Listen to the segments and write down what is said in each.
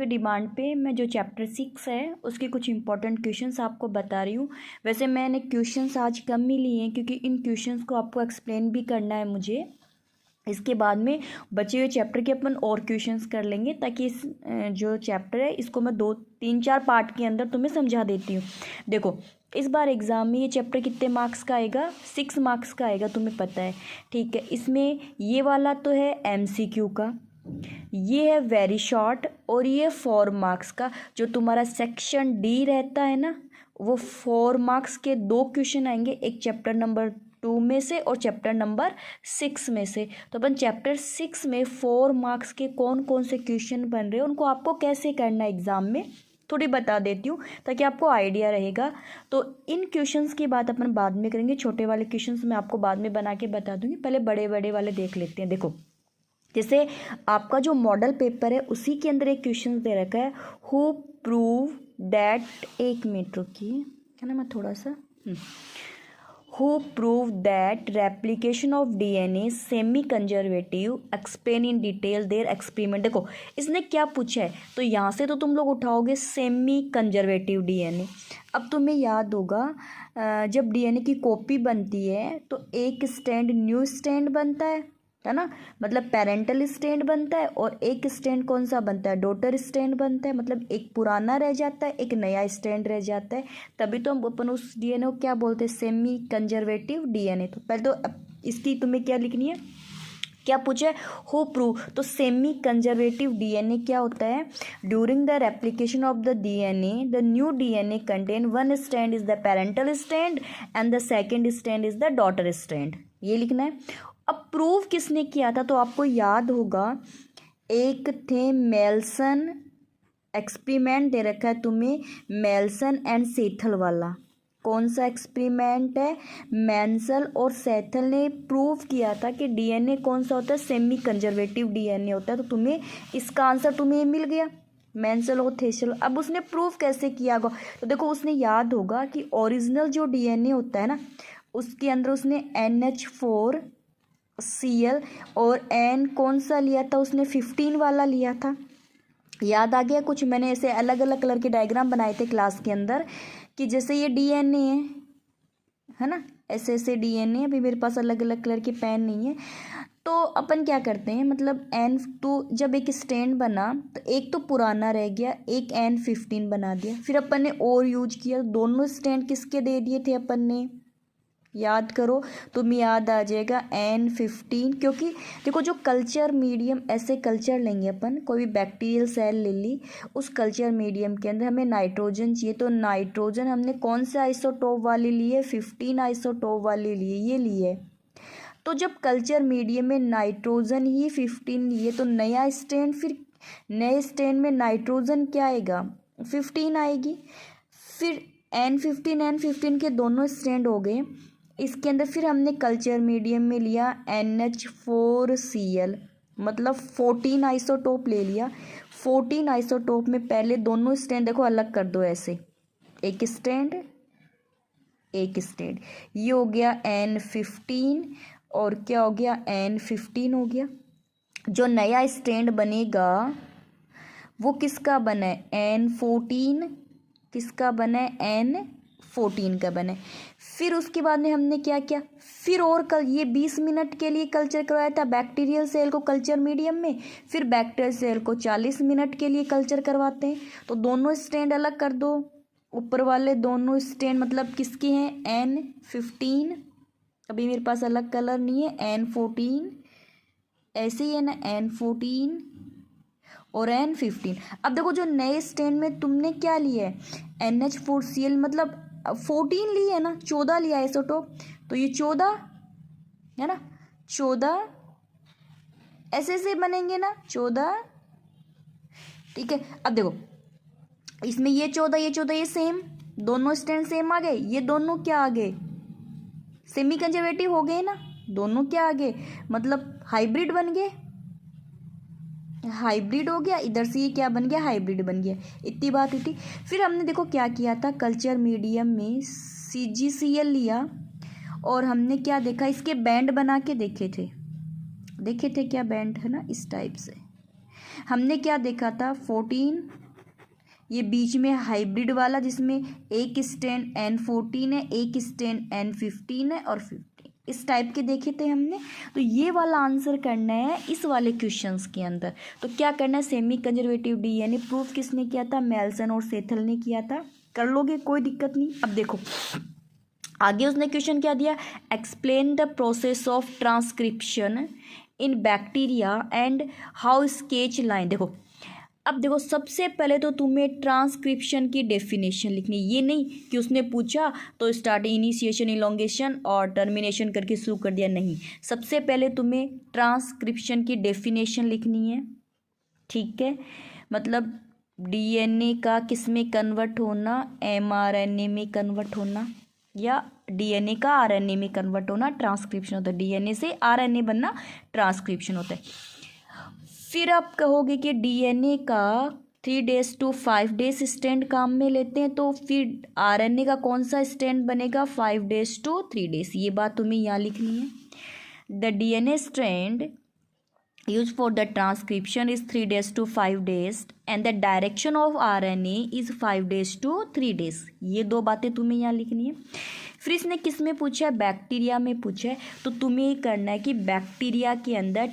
के डिमांड पे मैं जो चैप्टर 6 है उसके कुछ इंपॉर्टेंट क्वेश्चंस आपको बता रही हूँ। वैसे मैंने क्वेश्चंस आज कम ही लिए हैं क्योंकि इन क्वेश्चंस को आपको एक्सप्लेन भी करना है मुझे। इसके बाद में बचे हुए चैप्टर के अपन और क्वेश्चंस कर लेंगे ताकि इस जो चैप्टर है इसको मैं 2-3-4 पार्ट के अंदर तुम्हें समझा देती हूँ। देखो, इस बार एग्ज़ाम में ये चैप्टर कितने मार्क्स का आएगा? 6 मार्क्स का आएगा, तुम्हें पता है। ठीक है, इसमें ये वाला तो है MCQ का, ये है वेरी शॉर्ट, और ये 4 मार्क्स का। जो तुम्हारा सेक्शन D रहता है ना, वो 4 मार्क्स के 2 क्वेश्चन आएंगे, एक चैप्टर नंबर 2 में से और चैप्टर नंबर 6 में से। तो अपन चैप्टर 6 में 4 मार्क्स के कौन कौन से क्वेश्चन बन रहे हैं, उनको आपको कैसे करना है एग्ज़ाम में थोड़ी बता देती हूँ ताकि आपको आइडिया रहेगा। तो इन क्वेश्चंस की बात अपन बाद में करेंगे, छोटे वाले क्वेश्चंस मैं आपको बाद में बना के बता दूँगी। पहले बड़े बड़े वाले देख लेते हैं। देखो, जैसे आपका जो मॉडल पेपर है उसी के अंदर एक क्वेश्चन दे रखा है, हु प्रूव दैट, एक मिनट रुकिए, क्या ना मैं थोड़ा सा who prove that replication of DNA semi conservative, explain in detail their experiment. देखो, इसने क्या पूछा है, तो यहाँ से तो तुम लोग उठाओगे सेमी कंजर्वेटिव DNA। अब तुम्हें याद होगा जब DNA की कॉपी बनती है तो एक स्टैंड न्यू स्टैंड बनता है ना, मतलब पेरेंटल स्टैंड बनता है, और एक स्टैंड कौन सा बनता है? डॉटर स्टैंड बनता है। मतलब एक पुराना रह जाता है, एक नया स्टैंड रह जाता है, तभी तो हम अपन उस DNA को क्या बोलते हैं? Semi conservative DNA। तो पहले तो इसकी तुम्हें क्या लिखनी है, क्या पूछा है? Who prove. तो सेमी कंजर्वेटिव DNA क्या होता है? During the replication of the DNA the new DNA contain one stand is the parental stand and the second stand is the daughter stand. ये लिखना है। अब प्रूव किसने किया था? तो आपको याद होगा, एक थे मेल्सन, एक्सपेरिमेंट दे रखा है तुम्हें, मेल्सन एंड सेथल वाला। कौन सा एक्सपेरिमेंट है? मेंसल और सेथल ने प्रूव किया था कि DNA कौन सा होता है? सेमी कंजर्वेटिव DNA होता है। तो तुम्हें इसका आंसर तुम्हें मिल गया, मेंसल और थेसल। अब उसने प्रूव कैसे किया होगा? तो देखो, उसने याद होगा कि ओरिजिनल जो DNA होता है ना, उसके अंदर उसने NH4Cl और N कौन सा लिया था? उसने 15 वाला लिया था। याद आ गया कुछ? मैंने ऐसे अलग अलग कलर के डायग्राम बनाए थे क्लास के अंदर कि जैसे ये DNA है ना, ऐसे ऐसे DNA। अभी मेरे पास अलग अलग कलर के पेन नहीं है, तो अपन क्या करते हैं, मतलब N2 जब एक स्टैंड बना तो एक तो पुराना रह गया, एक N15 बना दिया। फिर अपन ने और यूज किया, दोनों स्टैंड किसके दे दिए थे अपन ने? याद करो, तुम्हें याद आ जाएगा N15। क्योंकि देखो, जो कल्चर मीडियम, ऐसे कल्चर लेंगे अपन, कोई भी बैक्टीरियल सेल ले ली, उस कल्चर मीडियम के अंदर हमें नाइट्रोजन चाहिए, तो नाइट्रोजन हमने कौन से आइसोटोप वाले लिए? 15 आइसोटोप वाले लिए, ये लिए। तो जब कल्चर मीडियम में नाइट्रोजन ही 15 लिए, तो नया स्टैंड, फिर नए स्टैंड में नाइट्रोजन क्या आएगा? 15 आएगी। फिर N15 के दोनों स्टैंड हो गए। इसके अंदर फिर हमने कल्चर मीडियम में लिया NH4Cl, मतलब 14 आइसोटोप ले लिया। 14 आइसोटोप में पहले दोनों स्टैंड देखो अलग कर दो, ऐसे एक स्टैंड एक स्टैंड, ये हो गया N15 और क्या हो गया? N15 हो गया। जो नया स्टैंड बनेगा वो किसका बना है? N14। किसका बना है? N14 का बना है। फिर उसके बाद में हमने क्या किया? फिर और ये 20 मिनट के लिए कल्चर करवाया था बैक्टीरियल सेल को कल्चर मीडियम में, फिर बैक्टीरियल सेल को 40 मिनट के लिए कल्चर करवाते हैं। तो दोनों स्टैंड अलग कर दो, ऊपर वाले दोनों स्टैंड मतलब किसके हैं? N15। अभी मेरे पास अलग कलर नहीं है, N14 ऐसे ही है ना, N14 और N15। अब देखो, जो नए स्टैंड में तुमने क्या लिया है? NH4Cl, मतलब 14 लिए है ना, 14 लिया है आइसोटोप, तो ये 14 है ना, 14 ऐसे ऐसे बनेंगे ना, 14। ठीक है, अब देखो, इसमें ये 14 ये 14 ये सेम, दोनों स्टैंड सेम आ गए। ये दोनों क्या आ गए? सेमी कंजर्वेटिव हो गए ना, दोनों क्या आ गए? मतलब हाइब्रिड बन गए, हाइब्रिड हो गया। इधर से ये क्या बन गया? हाइब्रिड बन गया। इतनी बात हुई थी। फिर हमने देखो क्या किया था, कल्चर मीडियम में CgCl लिया और हमने क्या देखा? इसके बैंड बना के देखे थे क्या बैंड है ना, इस टाइप से। हमने क्या देखा था 14, ये बीच में हाइब्रिड वाला जिसमें एक स्टैंड N14 है, एक स्टैंड N15 है और 15 इस टाइप के देखे थे हमने। तो ये वाला आंसर करना है इस वाले क्वेश्चंस के अंदर। तो क्या करना है, सेमी कंजर्वेटिव डीएनए प्रूफ किसने किया था, मेल्सन और सेथल ने किया था। कर लोगे, कोई दिक्कत नहीं। अब देखो आगे उसने क्वेश्चन क्या दिया, explain the process of transcription in bacteria and how sketch line. देखो अब देखो सबसे पहले तो तुम्हें ट्रांसक्रिप्शन की डेफिनेशन लिखनी, ये नहीं कि उसने पूछा तो स्टार्ट इनिशिएशन इलोंगेशन और टर्मिनेशन करके शुरू कर दिया, नहीं। सबसे पहले तुम्हें ट्रांसक्रिप्शन की डेफिनेशन लिखनी है, ठीक है। मतलब डीएनए का किस में कन्वर्ट होना, एमआरएनए में कन्वर्ट होना, या डीएनए का आरएनए में कन्वर्ट होना ट्रांसक्रिप्शन होता है। डीएनए से आरएनए बनना ट्रांसक्रिप्शन होता है। फिर आप कहोगे कि डीएनए का 3 days to 5 days स्टैंड काम में लेते हैं, तो फिर आरएनए का कौन सा स्टैंड बनेगा, 5 days to 3 days। ये बात तुम्हें यहाँ लिखनी है। The DNA strand used for the transcription is 3 days to 5 days and the direction of RNA is 5 days to 3 days। ये दो बातें तुम्हें यहाँ लिखनी है। फिर इसने किस में पूछा है, बैक्टीरिया में पूछा है। तो तुम्हें ये करना है कि बैक्टीरिया के अंदर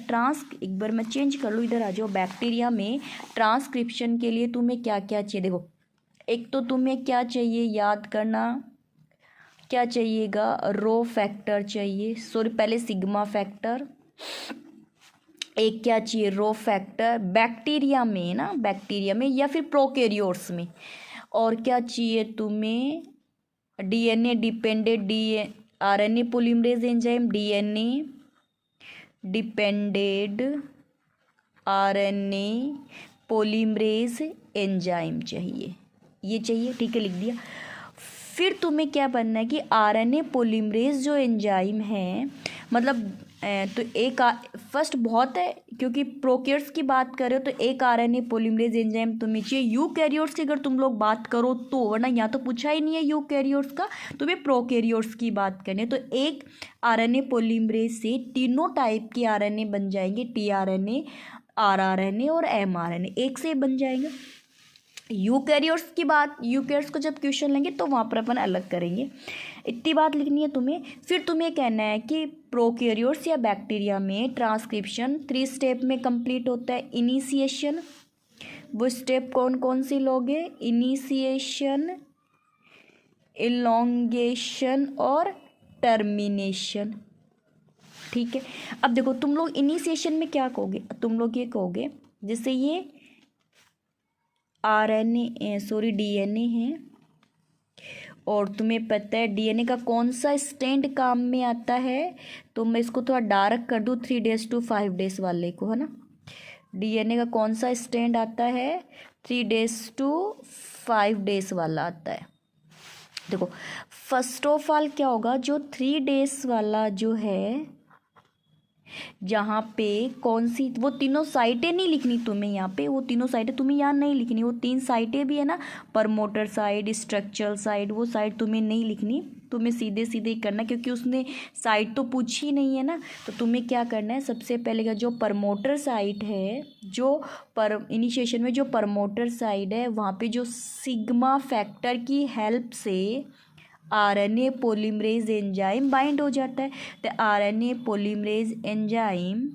एक बार मैं चेंज कर लूँ, इधर आ जाओ। बैक्टीरिया में ट्रांसक्रिप्शन के लिए तुम्हें क्या क्या चाहिए, देखो एक तो तुम्हें क्या चाहिए याद करना, क्या चाहिएगा, रो फैक्टर चाहिए, सॉरी पहले सिग्मा फैक्टर, एक क्या चाहिए रो फैक्टर बैक्टीरिया में ना, बैक्टीरिया में या फिर प्रोकैरियोट्स में। और क्या चाहिए तुम्हें, DNA dependent RNA polymerase enzyme, DNA dependent RNA polymerase enzyme चाहिए, ये चाहिए, ठीक है लिख दिया। फिर तुम्हें क्या बनना है कि आरएनए पॉलीमरेज जो एंजाइम है, मतलब तो एक फर्स्ट बहुत है क्योंकि प्रोकैरियोट्स की बात करें तो एक आरएनए पॉलीमरेज एंजाइम तुम्हें चाहिए। यूकैरियोट्स की अगर तुम लोग बात करो तो, वरना यहाँ तो पूछा ही नहीं है यूकैरियोट्स का, तुम्हें प्रोकैरियोट्स की बात करनी है। तो एक आरएनए पॉलीमरेज से तीनों टाइप के आरएनए बन जाएंगे, टीआरएनए, आरआरएनए और एमआरएनए, एक से बन जाएंगे। यूकैरियोट्स की बात, यूकैरियोट्स को जब क्वेश्चन लेंगे तो वहाँ पर अपन अलग करेंगे, इतनी बात लिखनी है तुम्हें। फिर तुम्हें कहना है कि प्रोकैरियोट्स या बैक्टीरिया में ट्रांसक्रिप्शन 3 स्टेप में कंप्लीट होता है। इनिशिएशन, वो स्टेप कौन कौन सी लोगे, इनिशिएशन, इलोंगेशन और टर्मिनेशन, ठीक है। अब देखो तुम लोग इनिशिएशन में क्या कहोगे, तुम लोग ये कहोगे जैसे ये आरएनए सॉरी डीएनए है और तुम्हें पता है डीएनए का कौन सा स्टैंड काम में आता है, तो मैं इसको थोड़ा डार्क कर दूँ 3 days to 5 days वाले को, है ना। डीएनए का कौन सा स्टैंड आता है, 3 days to 5 days वाला आता है। देखो फर्स्ट ऑफ ऑल क्या होगा, जो 3 days वाला जो है, जहाँ पे कौन सी, वो तीनों साइटें नहीं लिखनी तुम्हें यहाँ पे, वो तीनों साइटें तुम्हें यहाँ नहीं लिखनी, वो 3 साइटें भी है ना, प्रमोटर साइड, स्ट्रक्चरल साइड, वो साइड तुम्हें नहीं लिखनी, तुम्हें सीधे सीधे ही करना क्योंकि उसने साइड तो पूछी नहीं है ना। तो तुम्हें क्या करना है, सबसे पहले का जो प्रमोटर साइट है, जो इनिशिएशन में जो प्रमोटर साइड है, वहाँ पे जो सिग्मा फैक्टर की हेल्प से आरएनए पॉलीमरेज एंजाइम बाइंड हो जाता है। The RNA polymerase enzyme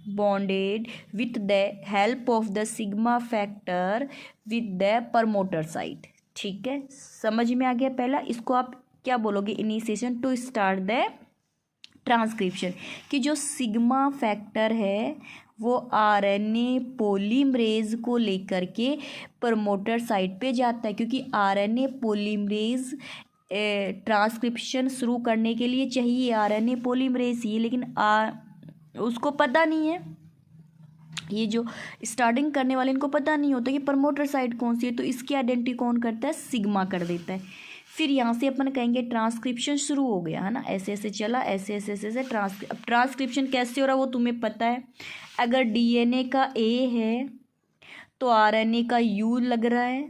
bonded with the help of the sigma factor with the promoter site, ठीक है। समझ में आ गया पहला। इसको आप क्या बोलोगे, initiation to start the transcription, कि जो सिग्मा फैक्टर है वो आरएनए पॉलीमरेज को लेकर के प्रमोटर साइट पे जाता है, क्योंकि आरएनए पॉलीमरेज ट्रांसक्रिप्शन शुरू करने के लिए चाहिए आरएनए पॉलीमरेज ही, लेकिन उसको पता नहीं है, ये जो स्टार्टिंग करने वाले इनको पता नहीं होता कि प्रमोटर साइट कौन सी है, तो इसकी आइडेंटिटी कौन करता है, सिग्मा कर देता है। फिर यहाँ से अपन कहेंगे ट्रांसक्रिप्शन शुरू हो गया, है ना, ऐसे ऐसे चला, ऐसे ऐसे ऐसे ऐसे ट्रांसक्रिप्शन कैसे हो रहा है वो तुम्हें पता है। अगर डीएनए का ए है तो आरएनए का यू लग रहा है,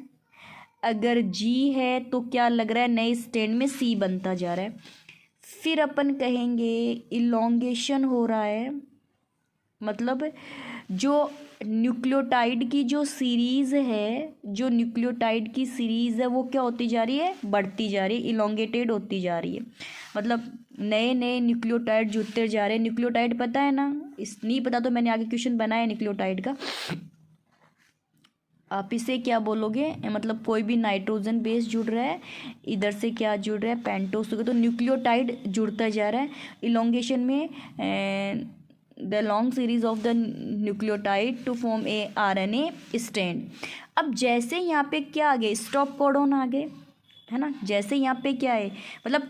अगर जी है तो क्या लग रहा है, नए स्टैंड में सी बनता जा रहा है। फिर अपन कहेंगे इलोंगेशन हो रहा है, मतलब जो न्यूक्लियोटाइड की जो सीरीज़ है, जो न्यूक्लियोटाइड की सीरीज़ है वो क्या होती जा रही है, बढ़ती जा रही है, इलोंगेटेड होती जा रही है। मतलब नए नए न्यूक्लियोटाइड जुड़ते जा रहे हैं। न्यूक्लियोटाइड पता है ना, इस नहीं पता तो मैंने आगे क्वेश्चन बनाया न्यूक्लियोटाइड का। आप इसे क्या बोलोगे, मतलब कोई भी नाइट्रोजन बेस जुड़ रहा है, इधर से क्या जुड़ रहा है, पेंटोस, तो न्यूक्लियोटाइड जुड़ता जा रहा है इलोंगेशन में। The long series of the nucleotide to form a RNA strand. अब जैसे यहाँ पे क्या आ गए, स्टॉप कोडॉन आ गए, है ना। जैसे यहाँ पे क्या है, मतलब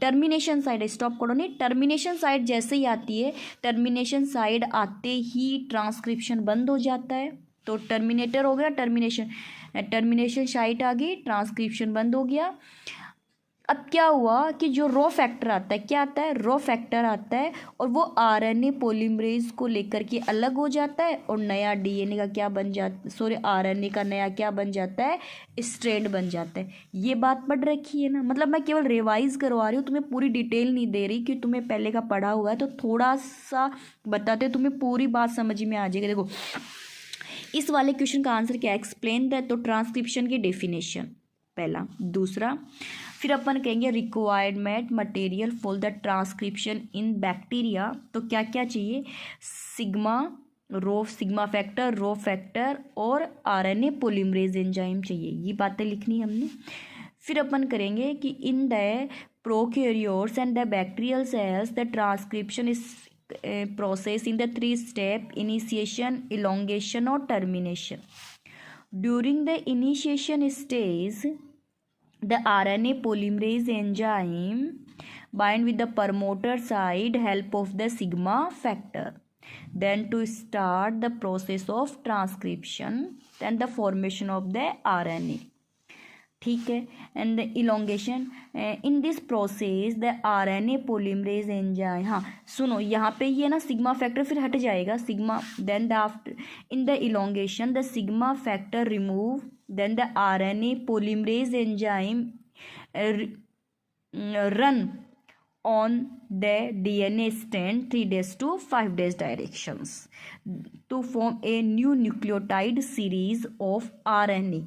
टर्मिनेशन साइड है, स्टॉप कोडॉन नहीं, टर्मिनेशन साइड जैसे ही आती है, टर्मिनेशन साइड आते ही ट्रांसक्रिप्शन बंद हो जाता है। तो टर्मिनेटर हो गया, टर्मिनेशन साइट आ गई, ट्रांसक्रिप्शन बंद हो गया। अब क्या हुआ कि जो रो फैक्टर आता है, क्या आता है, रो फैक्टर आता है, और वो RNA पॉलीमरेज को लेकर के अलग हो जाता है और नया DNA का क्या बन जाता, RNA का नया क्या बन जाता है, स्ट्रैंड बन जाता है। ये बात पढ़ रखी है ना, मतलब मैं केवल रिवाइज करवा रही हूँ, तुम्हें पूरी डिटेल नहीं दे रही कि तुम्हें पहले का पढ़ा हुआ है, तो थोड़ा सा बताते तुम्हें पूरी बात समझ में आ जाएगी। देखो इस वाले क्वेश्चन का आंसर क्या, एक्सप्लेन द, तो ट्रांसक्रिप्शन की डेफिनेशन पहला। दूसरा फिर अपन कहेंगे requirement material for the transcription in bacteria, तो क्या क्या चाहिए, सिग्मा फैक्टर, रो फैक्टर और RNA पॉलीमरेज एंजाइम चाहिए। ये बातें लिखनी हमने। फिर अपन करेंगे कि in the prokaryotes and the bacterial cells the transcription is process in the 3 step: initiation, elongation और termination. During the initiation stage, the RNA polymerase enzyme bind with the promoter side help of the sigma factor. Then to start the process of transcription, then the formation of the RNA. ठीक है। And the elongation in this process the RNA polymerase enzyme. हाँ सुनो, यहाँ पे ये ना sigma factor फिर हट जाएगा, sigma, then the after in the elongation the sigma factor remove, then the RNA polymerase enzyme run on the DNA strand 3 days to 5 days directions to form a new nucleotide series of RNA.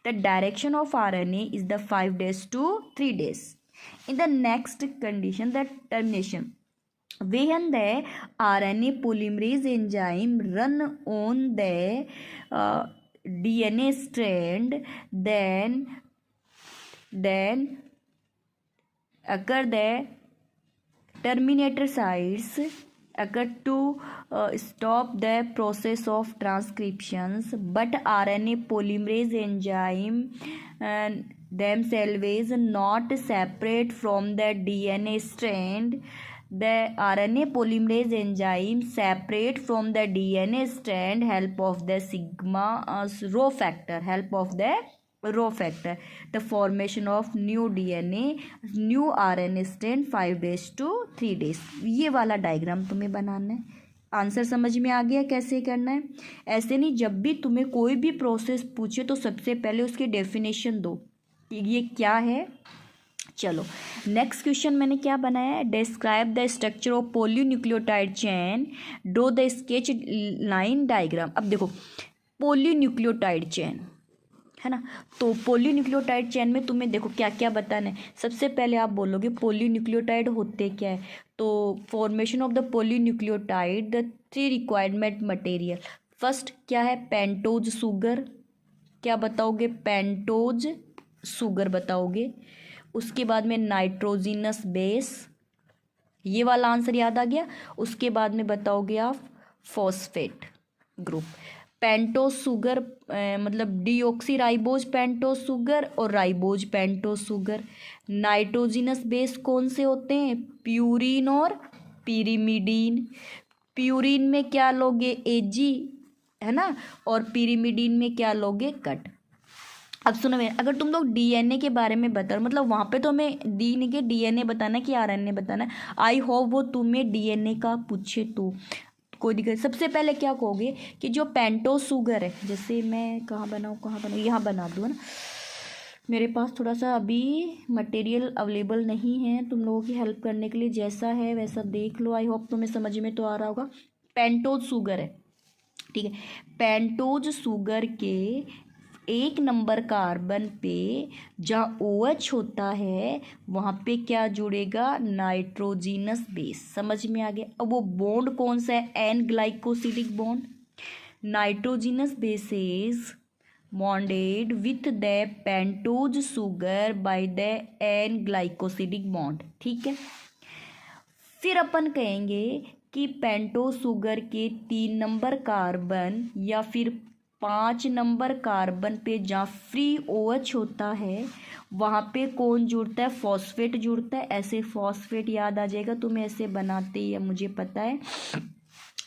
The direction of RNA is the 5 days to 3 days. In the next condition, the termination. When the RNA polymerase enzyme run on the DNA strand, then occur the terminator sites occur to stop the process of transcriptions, but RNA polymerase enzyme themselves not separate from the DNA strand. The RNA polymerase enzyme separate from the DNA strand help of the sigma rho factor, the formation of new DNA, new RNA strand 5 days to 3 days. ये वाला diagram तुम्हें बनाना है। Answer समझ में आ गया कैसे करना है। ऐसे नहीं, जब भी तुम्हें कोई भी प्रोसेस पूछे तो सबसे पहले उसकी डेफिनेशन दो कि ये क्या है। चलो नेक्स्ट क्वेश्चन मैंने क्या बनाया है, describe the structure of polynucleotide chain, draw the sketch line diagram. अब देखो पॉलीन्यूक्लियोटाइड चेन है ना, तो पॉलीन्यूक्लियोटाइड चेन में तुम्हें देखो क्या क्या बताना है। सबसे पहले आप बोलोगे पॉलीन्यूक्लियोटाइड होते क्या है, तो formation of the polynucleotide, the 3 requirement material. First क्या है, पेंटोज शुगर, क्या बताओगे, पेंटोज शुगर बताओगे। उसके बाद में नाइट्रोजिनस बेस, ये वाला आंसर याद आ गया। उसके बाद में बताओगे आप फॉस्फेट ग्रुप। पेंटोज शुगर मतलब डीऑक्सीराइबोज पेंटोज शुगर और ribose pentose sugar. Nitrogenous base कौन से होते हैं, प्यूरिन और पिरिमिडीन। प्यूरिन में क्या लोगे, एजी है ना, और पिरिमिडीन में क्या लोगे, कट। अब सुनो मेरे, अगर तुम लोग DNA के बारे में बता, मतलब वहाँ पे तो हमें DNA बताना है कि RNA बताना है। आई होप वो तुम्हें DNA का पूछे तो कोई दिक्कत। सबसे पहले क्या कहोगे कि जो पेंटोज शुगर है, जैसे मैं कहाँ बनाऊँ, यहाँ बना दूँ ना, मेरे पास थोड़ा सा अभी मटेरियल अवेलेबल नहीं है तुम लोगों की हेल्प करने के लिए। जैसा है वैसा देख लो, आई होप तुम्हें समझ में तो आ रहा होगा। पेंटोज शुगर है, ठीक है। पेंटोज शुगर के 1 नंबर कार्बन पे जहाँ OH होता है वहाँ पे क्या जुड़ेगा, नाइट्रोजिनस बेस। समझ में आ गया। अब वो बॉन्ड कौन सा है, N glycosidic bond. Nitrogenous bases bonded with the pentose sugar by the N glycosidic bond. ठीक है। फिर अपन कहेंगे कि पेंटोज शुगर के 3 नंबर कार्बन या फिर 5 नंबर कार्बन पे जहाँ फ्री OH होता है वहाँ पे कौन जुड़ता है, फॉस्फेट जुड़ता है। ऐसे फॉस्फेट याद आ जाएगा तुम्हें, ऐसे बनाते ही मुझे पता है।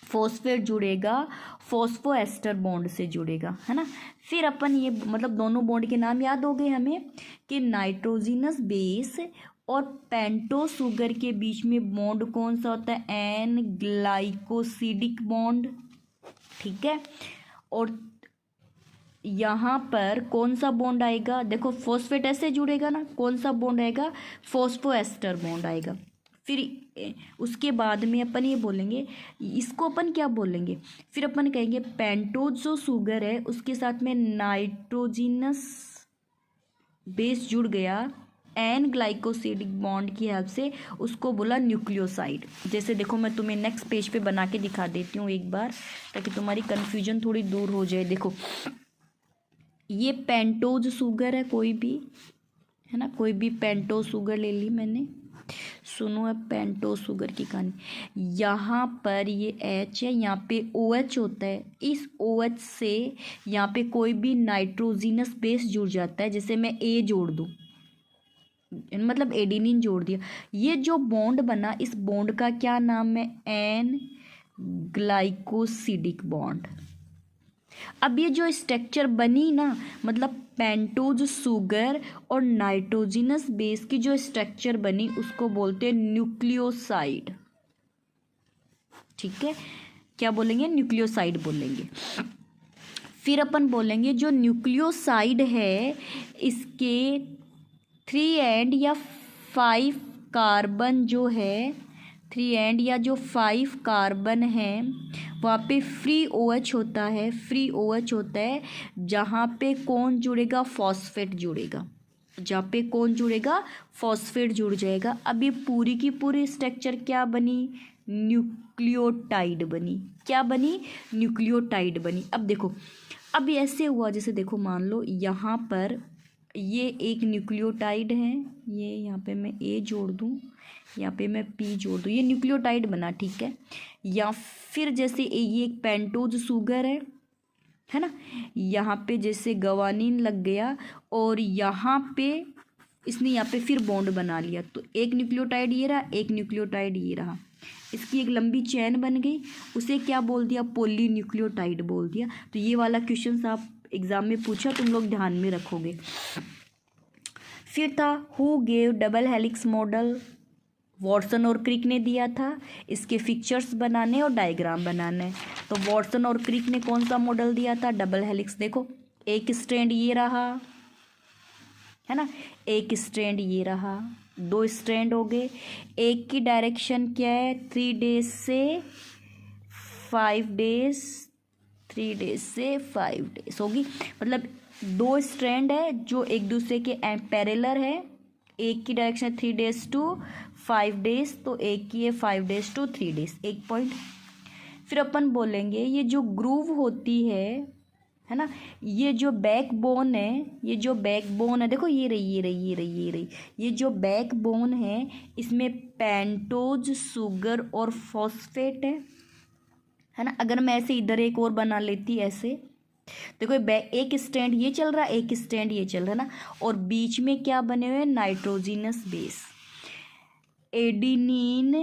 फॉस्फेट जुड़ेगा फॉस्फोएस्टर बॉन्ड से जुड़ेगा, है ना। फिर अपन ये मतलब दोनों बॉन्ड के नाम याद हो गए हमें कि नाइट्रोजिनस बेस और पेंटोज शुगर के बीच में बॉन्ड कौन सा होता है, एन ग्लाइकोसिडिक बॉन्ड। ठीक है। और यहाँ पर कौन सा बॉन्ड आएगा, देखो फॉस्फेट ऐसे जुड़ेगा ना, कौन सा बॉन्ड आएगा, फॉस्फोएस्टर बॉन्ड आएगा। फिर उसके बाद में अपन ये बोलेंगे, इसको अपन क्या बोलेंगे, फिर अपन कहेंगे पेंटोज जो शुगर है उसके साथ में नाइट्रोजिनस बेस जुड़ गया एन ग्लाइकोसिडिक बॉन्ड की हेल्प से, उसको बोला न्यूक्लियोसाइड। जैसे देखो मैं तुम्हें नेक्स्ट पेज पे बना के दिखा देती हूँ एक बार, ताकि तुम्हारी कन्फ्यूजन थोड़ी दूर हो जाए। देखो ये पेंटोज शुगर है, कोई भी है ना, कोई भी पेंटोज शुगर ले ली मैंने। सुनो अब पेंटोज शुगर की कहानी। यहाँ पर ये H है, यहाँ पे OH होता है। इस OH से यहाँ पे कोई भी नाइट्रोजिनस बेस जुड़ जाता है। जैसे मैं A जोड़ दूँ, मतलब एडिनिन जोड़ दिया, ये जो बॉन्ड बना इस बॉन्ड का क्या नाम है, एन ग्लाइकोसिडिक बॉन्ड। अब ये जो स्ट्रक्चर बनी ना, मतलब पेंटोज शुगर और नाइट्रोजिनस बेस की जो स्ट्रक्चर बनी उसको बोलते हैं न्यूक्लियोसाइड। ठीक है, क्या बोलेंगे, न्यूक्लियोसाइड बोलेंगे। फिर अपन बोलेंगे जो न्यूक्लियोसाइड है इसके 3 एंड या 5 कार्बन जो है, 3 एंड या जो 5 कार्बन है वहाँ पे फ्री OH होता है। फ्री OH होता है जहाँ पे कौन जुड़ेगा, फॉस्फेट जुड़ेगा। जहाँ पे कौन जुड़ेगा, फॉस्फेट जुड़ जाएगा। अब ये पूरी की पूरी स्ट्रक्चर क्या बनी, न्यूक्लियोटाइड बनी। क्या बनी, न्यूक्लियोटाइड बनी। अब देखो, अब ऐसे हुआ जैसे देखो मान लो यहाँ पर ये एक न्यूक्लियोटाइड है, ये यहाँ पे मैं A जोड़ दूँ, यहाँ पे मैं P जोड़ दूँ, ये न्यूक्लियोटाइड बना। ठीक है। या फिर जैसे ये एक पेंटोज शुगर है ना, यहाँ पे जैसे गवानीन लग गया और यहाँ पे इसने यहाँ पे फिर बॉन्ड बना लिया, तो एक न्यूक्लियोटाइड ये रहा, एक न्यूक्लियोटाइड ये रहा, इसकी एक लंबी चैन बन गई, उसे क्या बोल दिया, पॉली न्यूक्लियोटाइड बोल दिया। तो ये वाला क्वेश्चन आप एग्जाम में पूछा, तुम लोग ध्यान में रखोगे। फिर था who gave double helix model, Watson और क्रिक ने दिया था। इसके पिक्चर्स बनाने और डायग्राम बनाने। तो वॉटसन और क्रिक ने कौन सा मॉडल दिया था, डबल हेलिक्स। देखो एक स्ट्रैंड ये रहा है ना, एक स्ट्रैंड ये रहा, 2 स्ट्रैंड हो गए। एक की डायरेक्शन क्या है, 3 डेज से 5 डेज, 3 डेज से 5 डेज होगी। मतलब 2 स्ट्रैंड है जो एक दूसरे के पैरेलल है। एक की डायरेक्शन 3 डेज टू 5 डेज, तो एक की है 5 डेज टू 3 डेज। एक पॉइंट। फिर अपन बोलेंगे ये जो ग्रूव होती है ना, ये जो बैकबोन है, ये जो बैकबोन है, देखो ये रही, ये रही, ये रही, ये रही, ये जो बैकबोन है इसमें पेंटोज शुगर और फॉस्फेट है ना। अगर मैं ऐसे इधर एक और बना लेती ऐसे, देखो एक स्टैंड ये चल रहा है, एक स्टैंड ये चल रहा है ना, और बीच में क्या बने हुए हैं, नाइट्रोजिनस बेस। एडिनिन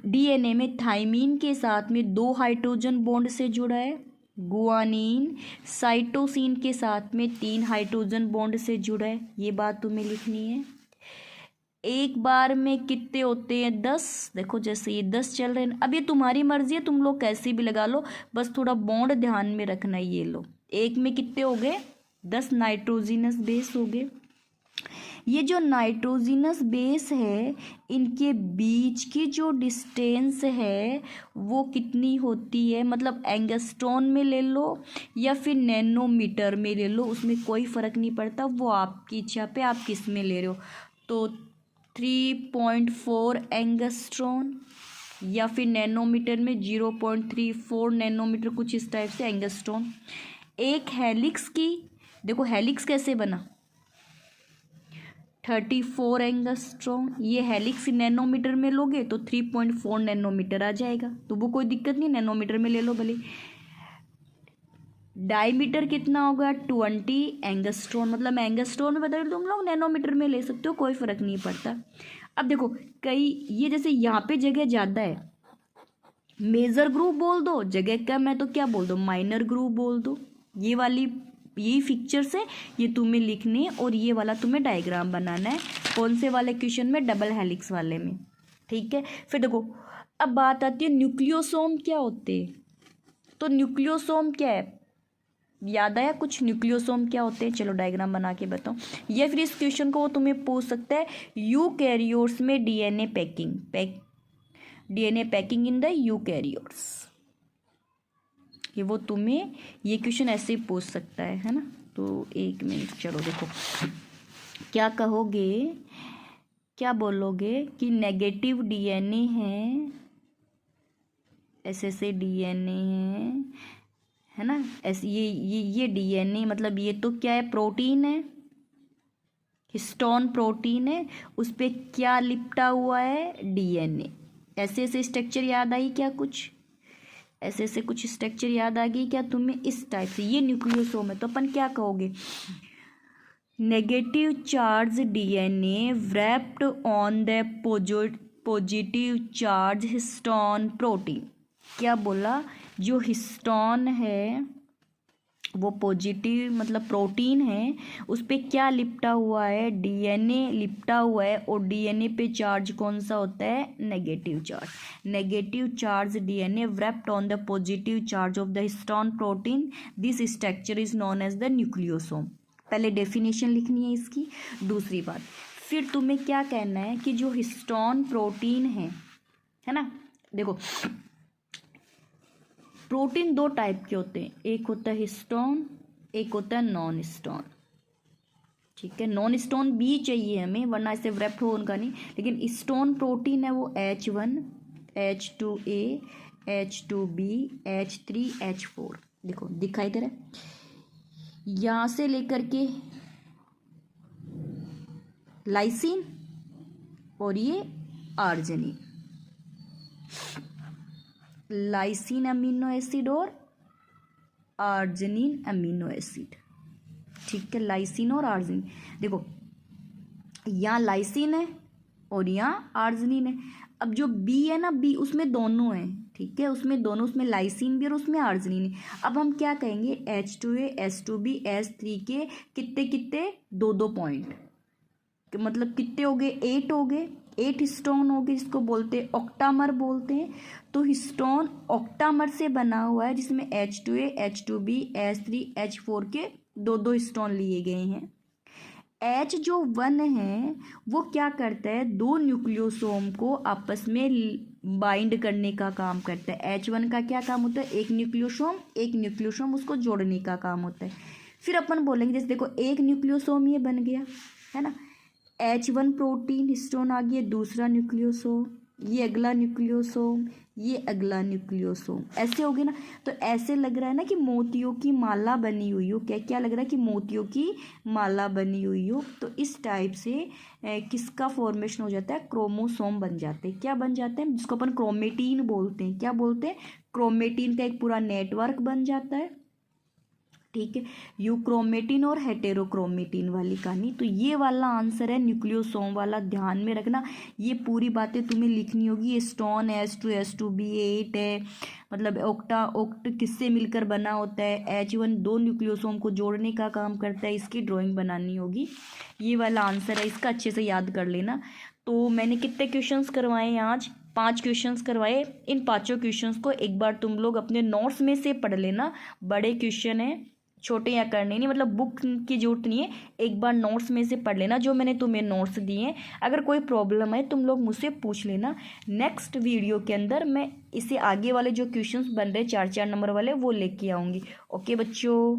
DNA में थाइमीन के साथ में 2 हाइड्रोजन बॉन्ड से जुड़ा है। गुआनिन साइटोसिन के साथ में 3 हाइड्रोजन बॉन्ड से जुड़ा है। ये बात तुम्हें लिखनी है। एक बार में कितने होते हैं, 10। देखो जैसे ये 10 चल रहे हैं। अब ये तुम्हारी मर्जी है, तुम लोग कैसे भी लगा लो, बस थोड़ा बॉन्ड ध्यान में रखना। ये लो, एक में कितने हो गए, 10 नाइट्रोजिनस बेस हो गए। ये जो नाइट्रोजिनस बेस है इनके बीच की जो डिस्टेंस है वो कितनी होती है, मतलब एंगस्ट्रॉन में ले लो या फिर नैनोमीटर में ले लो, उसमें कोई फ़र्क नहीं पड़ता, वो आपकी इच्छा पे आप किस में ले रहे हो। तो 3.4 एंगस्ट्रॉन या फिर नैनोमीटर में 0.34 नैनोमीटर, कुछ इस टाइप से एंगस्ट्रॉन। एक हेलिक्स की देखो हेलिक्स कैसे बना, 34 एंगस्ट्रॉन। ये हेलिक्स नैनोमीटर में लोगे तो 3.4 नैनोमीटर आ जाएगा, तो वो कोई दिक्कत नहीं, नैनोमीटर में ले लो भले। डायमीटर कितना होगा, 20 एंगस्ट्रॉन, मतलब एंगस्ट्रॉन में बता तुम लोग नैनोमीटर में ले सकते हो, कोई फ़र्क नहीं पड़ता। अब देखो कई ये जैसे यहाँ पे जगह ज़्यादा है, मेजर ग्रुप बोल दो, जगह कम है तो क्या बोल दो, माइनर ग्रुप बोल दो। ये वाली यही पिक्चर्स है, ये तुम्हें लिखने और ये वाला तुम्हें डायग्राम बनाना है। कौन से वाले क्वेश्चन में, डबल हेलिक्स वाले में, ठीक है। फिर देखो अब बात आती है न्यूक्लियोसोम क्या होते हैं। तो न्यूक्लियोसोम क्या है, याद आया कुछ, न्यूक्लियोसोम क्या होते हैं, चलो डायग्राम बना के बताओ। या फिर इस क्वेश्चन को वो तुम्हें पूछ सकता है, यूकैरियोट्स में DNA packing in the eukaryotes, ये वो तुम्हें ये क्वेश्चन ऐसे ही पूछ सकता है ना। तो एक मिनट, चलो देखो क्या कहोगे, क्या बोलोगे कि नेगेटिव डीएनए है, ऐसे डीएनए है ना, ऐसे ये डीएनए मतलब ये तो क्या है, प्रोटीन है, हिस्टोन प्रोटीन है, उस पर क्या लिपटा हुआ है, डीएनए। ऐसे स्ट्रक्चर याद आई क्या, कुछ ऐसे कुछ स्ट्रक्चर याद आ गई क्या तुम्हें, इस टाइप से ये न्यूक्लियोसोम है। तो अपन क्या कहोगे, negative charge DNA wrapped on the positive charge histone protein. क्या बोला, जो हिस्टोन है वो पॉजिटिव मतलब प्रोटीन है, उस पर क्या लिपटा हुआ है, डीएनए लिपटा हुआ है, और डीएनए पे चार्ज कौन सा होता है, negative charge. Negative charge DNA wrapped on the positive charge of the histone protein, this structure is known as the nucleosome. पहले डेफिनेशन लिखनी है इसकी। दूसरी बात, फिर तुम्हें क्या कहना है कि जो हिस्टोन प्रोटीन है ना, देखो प्रोटीन दो टाइप के होते हैं, एक होता है हिस्टोन, एक होता है नॉन हिस्टोन, ठीक है। नॉन हिस्टोन भी चाहिए हमें, वरना इसे व्रैप्ड हो उनका नहीं, लेकिन हिस्टोन प्रोटीन है वो H1, H2A, H2B, H3, H4, देखो दिखाई दे रहा है, यहाँ से लेकर के लाइसिन और ये आर्जिनिन, लाइसिन अमीनो एसिड और आर्जिनिन अमीनो एसिड, ठीक है। लाइसिन और आर्जिनिन, देखो यहाँ लाइसिन है और यहाँ आर्जिनिन है। अब जो बी है ना, बी उसमें दोनों हैं, ठीक है, उसमें दोनों, उसमें लाइसिन भी और उसमें आर्जिनिन है। अब हम क्या कहेंगे, H2A, H2B, H3 के कितने कितने 2-2 पॉइंट, मतलब कितने हो गए, 8 हो गए, 8 हिस्टोन हो गए, जिसको बोलते हैं ऑक्टामर बोलते हैं। तो हिस्टोन ऑक्टामर से बना हुआ है, जिसमें H2A, H2B, H3, H4 के 2-2 हिस्टोन लिए गए हैं। H जो 1 है वो क्या करता है, 2 न्यूक्लियोसोम को आपस में बाइंड करने का काम करता है। H1 का क्या काम होता है, एक न्यूक्लियोसोम उसको जोड़ने का काम होता है। फिर अपन बोलेंगे, जैसे देखो एक न्यूक्लियोसोम ये बन गया है ना, H1 प्रोटीन हिस्टोन आ गया, दूसरा न्यूक्लियोसोम, ये अगला न्यूक्लियोसोम, ये अगला न्यूक्लियोसोम, ऐसे हो गए ना। तो ऐसे लग रहा है ना कि मोतियों की माला बनी हुई हो, क्या क्या लग रहा है कि मोतियों की माला बनी हुई हो। तो इस टाइप से किसका फॉर्मेशन हो जाता है, क्रोमोसोम बन जाते हैं। क्या बन जाते हैं, जिसको अपन क्रोमेटीन बोलते हैं। क्या बोलते हैं, क्रोमेटीन का एक पूरा नेटवर्क बन जाता है, ठीक है। यूक्रोमेटिन और हेटेरोक्रोमेटिन वाली कहानी। तो ये वाला आंसर है न्यूक्लियोसोम वाला, ध्यान में रखना। ये पूरी बातें तुम्हें लिखनी होगी। ये स्टोन H2, H2B 8 है, मतलब ऑक्ट किससे मिलकर बना होता है, H1 2 न्यूक्लियोसोम को जोड़ने का काम करता है, इसकी ड्राइंग बनानी होगी। ये वाला आंसर है, इसका अच्छे से याद कर लेना। तो मैंने कितने क्वेश्चंस करवाए हैं आज, 5 क्वेश्चंस करवाए। इन 5 क्वेश्चंस को एक बार तुम लोग अपने नोट्स में से पढ़ लेना, बड़े क्वेश्चन हैं, छोटे यहाँ करने नहीं, मतलब बुक की जरूरत नहीं है, एक बार नोट्स में से पढ़ लेना जो मैंने तुम्हें नोट्स दिए हैं। अगर कोई प्रॉब्लम है तुम लोग मुझसे पूछ लेना। नेक्स्ट वीडियो के अंदर मैं इसे आगे वाले जो क्वेश्चंस बन रहे 4-4 नंबर वाले वो लेके आऊँगी। ओके बच्चों।